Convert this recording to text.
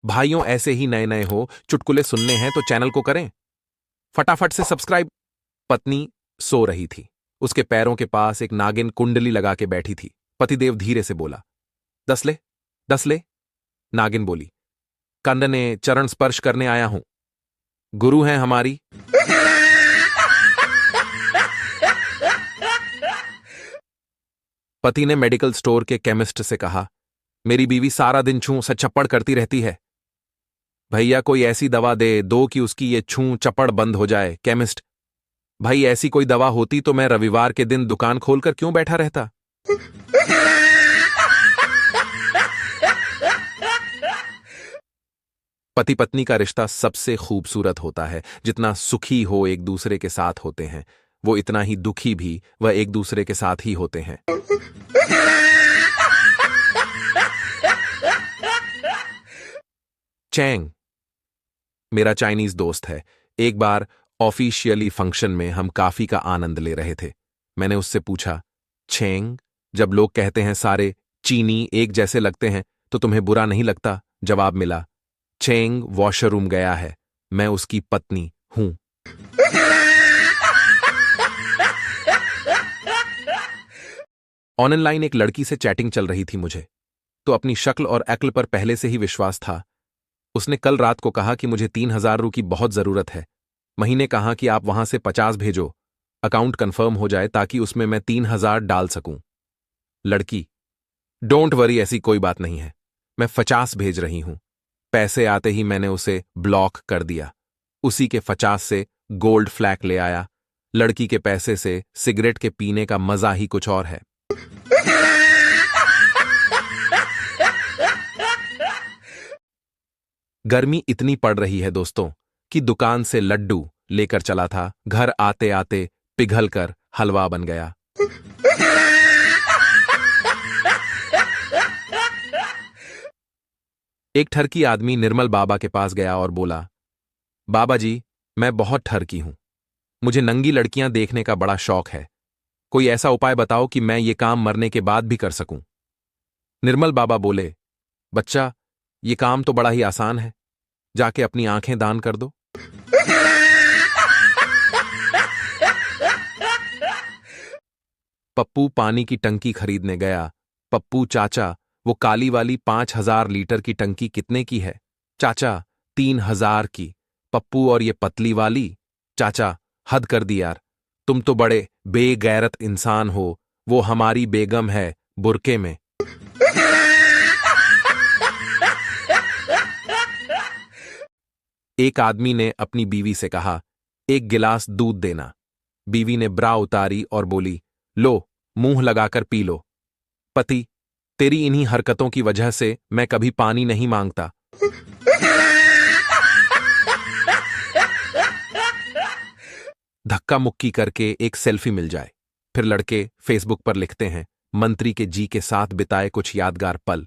भाइयों, ऐसे ही नए नए हो चुटकुले सुनने हैं तो चैनल को करें फटाफट से सब्सक्राइब। पत्नी सो रही थी। उसके पैरों के पास एक नागिन कुंडली लगा के बैठी थी। पतिदेव धीरे से बोला, दस ले, दस ले। नागिन बोली, कंदने चरण स्पर्श करने आया हूं, गुरु हैं हमारी। पति ने मेडिकल स्टोर के केमिस्ट से कहा, मेरी बीवी सारा दिन छू चप्पड़ करती रहती है, भैया कोई ऐसी दवा दे दो कि उसकी ये छू चपड़ बंद हो जाए। केमिस्ट, भाई ऐसी कोई दवा होती तो मैं रविवार के दिन दुकान खोलकर क्यों बैठा रहता। पति पत्नी का रिश्ता सबसे खूबसूरत होता है। जितना सुखी हो एक दूसरे के साथ होते हैं, वो इतना ही दुखी भी वह एक दूसरे के साथ ही होते हैं। चैंग मेरा चाइनीज दोस्त है। एक बार ऑफिशियली फंक्शन में हम काफी का आनंद ले रहे थे। मैंने उससे पूछा, छेंग, जब लोग कहते हैं सारे चीनी एक जैसे लगते हैं तो तुम्हें बुरा नहीं लगता? जवाब मिला, छेंग वॉशरूम गया है, मैं उसकी पत्नी हूं। ऑनलाइन एक लड़की से चैटिंग चल रही थी। मुझे तो अपनी शक्ल और अक्ल पर पहले से ही विश्वास था। उसने कल रात को कहा कि मुझे 3,000 की बहुत जरूरत है। महीने कहा कि आप वहां से 50 भेजो, अकाउंट कंफर्म हो जाए ताकि उसमें मैं 3,000 डाल सकूं। लड़की, डोंट वरी, ऐसी कोई बात नहीं है, मैं 50 भेज रही हूं। पैसे आते ही मैंने उसे ब्लॉक कर दिया। उसी के 50 से गोल्ड फ्लैग ले आया। लड़की के पैसे से सिगरेट के पीने का मजा ही कुछ और है। गर्मी इतनी पड़ रही है दोस्तों कि दुकान से लड्डू लेकर चला था, घर आते आते पिघल कर हलवा बन गया। एक ठरकी आदमी निर्मल बाबा के पास गया और बोला, बाबा जी, मैं बहुत ठरकी हूं, मुझे नंगी लड़कियां देखने का बड़ा शौक है, कोई ऐसा उपाय बताओ कि मैं ये काम मरने के बाद भी कर सकूं। निर्मल बाबा बोले, बच्चा, ये काम तो बड़ा ही आसान है, जाके अपनी आंखें दान कर दो। पप्पू पानी की टंकी खरीदने गया। पप्पू चाचा, वो काली वाली 5,000 लीटर की टंकी कितने की है? चाचा, 3,000 की। पप्पू, और ये पतली वाली? चाचा, हद कर दी यार, तुम तो बड़े बेगैरत इंसान हो, वो हमारी बेगम है बुरके में। एक आदमी ने अपनी बीवी से कहा, एक गिलास दूध देना। बीवी ने ब्रा उतारी और बोली, लो, मुंह लगाकर पी लो। पति, तेरी इन्हीं हरकतों की वजह से मैं कभी पानी नहीं मांगता। धक्का मुक्की करके एक सेल्फी मिल जाए, फिर लड़के फेसबुक पर लिखते हैं, मंत्री के जी के साथ बिताए कुछ यादगार पल।